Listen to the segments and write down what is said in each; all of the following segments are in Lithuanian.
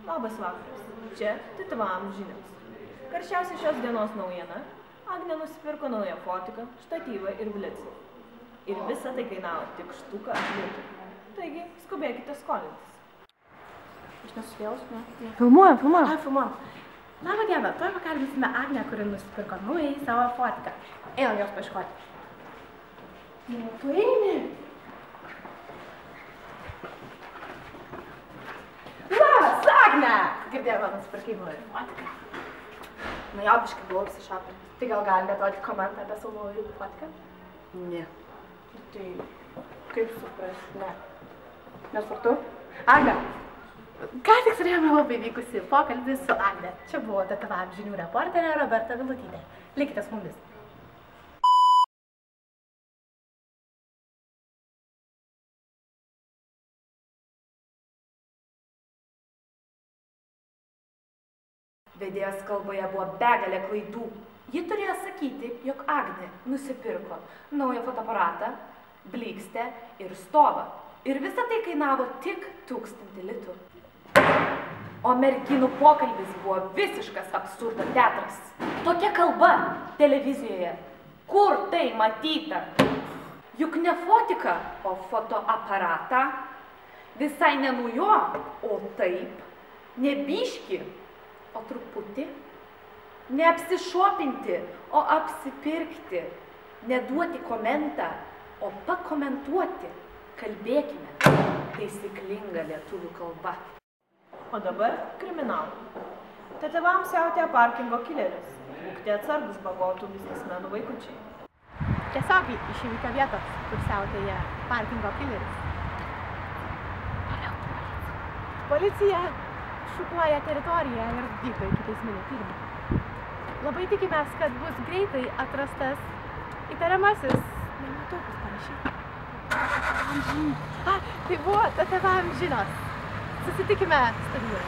Labas vakaras. Čia TTVAM žinios. Karščiausia šios dienos naujiena – Agnė nusipirko naują fotiką, štatyvą ir blicą. Ir visa tai kainavo tik štuką litų. Taigi, skubėkite skolintis. Aš nesuspėjau, ne? Filmuojam. Ai, filmuojam. Labą dieną, tuoj pakalbėsime Agnę, kuri nusipirko naują savo fotiką. Einam jos paieškoti. Tu eini? Labas, Agne! Girdėjau, nusipirkai naują fotiką. Nu, jau biškai buvau apsišapinęs. Tai gal galite duoti komentą apie savo naują fotiką? Ne. Tai kaip suprasti, ne. Nesvartu? Agne, ką tik turėjome labai vykusi pokalbį su Agne. Čia buvo TTVAM žinių reporterė Roberta Vilutytė. Likite su mumis. Vedėjos kalboje buvo begalė klaidų. Ji turėjo sakyti, jog Agnė nusipirko naują fotoaparatą, blykstę ir stovą. Ir visa tai kainavo tik 1000 litų. O merginų pokalbis buvo visiškas absurdo teatras. Tokia kalba televizijoje. Kur tai matyta? Juk ne fotika, o fotoaparatą. Visai ne nuo jo, o taip. Ne biški, o truputį. Neapsišopinti, o apsipirkti. Neduoti komentą, o pakomentuoti. Kalbėkime taisyklinga lietuvių kalba. O dabar kriminalai. TTVAM siautėja parkingo kileris. Būkite atsargus bagotų biznesmenų vaikučiai. Tiesiog iš įvykio vietos, kur siautėja parkingo kileris. Policija šukuoja teritoriją ir vykdo ikiteisminį tyrimą. Labai tikimės, kad bus greitai atrastas įtariamasis. Nematau, kas parašyta. Tai buvo TTVAM žinios. Susitikime studijoje.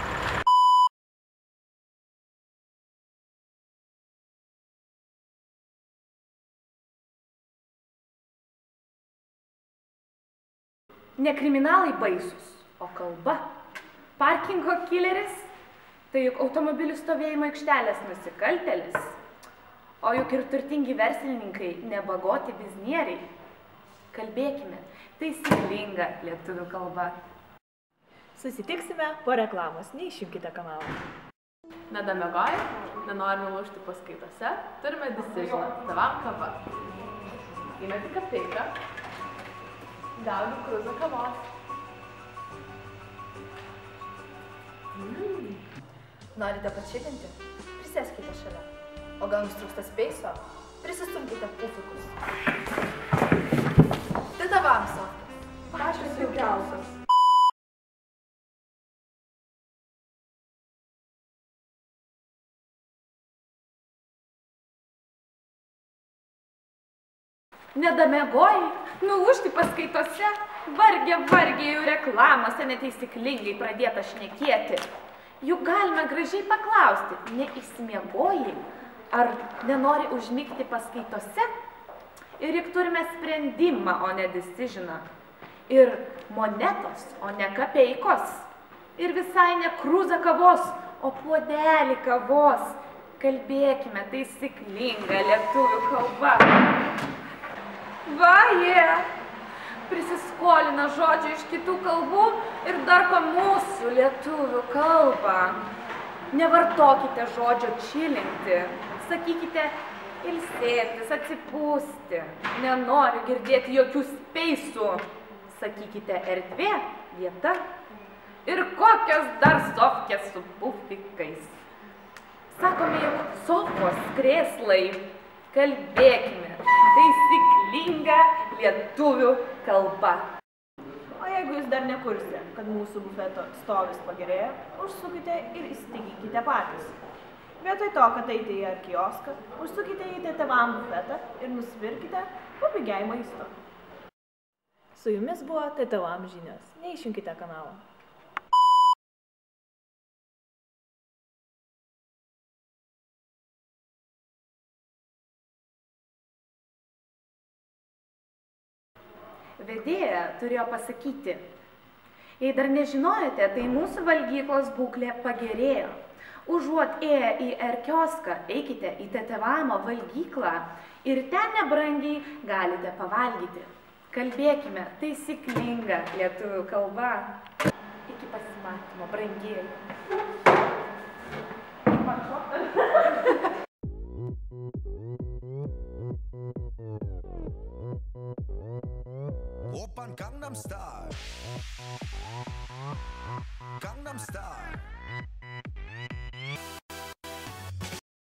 Ne kriminalai baisus, o kalba. Parkingo kileris, tai juk automobilių stovėjimo aikštelės nusikaltėlis. O juk ir turtingi verslininkai, nebagoti biznieriai. Kalbėkime taisyklinga lietuvių kalba. Susitiksime po reklamos, neišjungkite kanalą. Nedamiegoję, nenorime lūžti paskaitose, turime Decision, TTVAM kava. Įmeti kapeiką, gauni krūzą kavos. Norite pačilinti? Prisėskite šalia. O gal jums trūksta speiso? Prisistumkite pufikus. TTVAM softas. Pačios jaukiausios. Nedamiegoji? Nulūžti paskaitose? Vargiai jau reklamose netaisyklingai pradėta šnekėti. Juk galime gražiai paklausti, neišsimiegojai, ar nenori užmigti paskaitose? Ir juk turime sprendimą, o ne decisioną. Ir monetos, o ne kapeikos. Ir visai ne krūzą kavos, o puodelį kavos. Kalbėkime taisyklinga lietuvių kalba. Vaje! Prisiskolina žodžių iš kitų kalbų ir darko mūsų lietuvių kalbą. Nevartokite žodžio čilinti, sakykite ilsėtis, atsipūsti. Nenoriu girdėti jokių speisų. Sakykite erdvė, vieta. Ir kokios dar sofkės su pufikais. Sakome, jog sofos krėslai. Kalbėkime taisyklinga lietuvių kalba. O jeigu jūs dar nekursite, kad mūsų bufeto stovis pagerėjo, užsukite ir įsitikinkite patys. Vietoj to, kad eite į kioską, užsukite į TTVAM bufetą ir nusipirkite papigiai maisto. Su jumis buvo TTVAM žinios. Neišjunkite kanalą. Vedėja turėjo pasakyti, Jei dar nežinojote, tai mūsų valgyklos būklė pagerėjo. Užuot ėję į R-kioską, eikite į Tetevamo valgyklą ir ten nebrangiai galite pavalgyti. Kalbėkime taisyklinga lietuvių kalba. Iki pasimatymo, brangieji. Oppan Gangnam Style.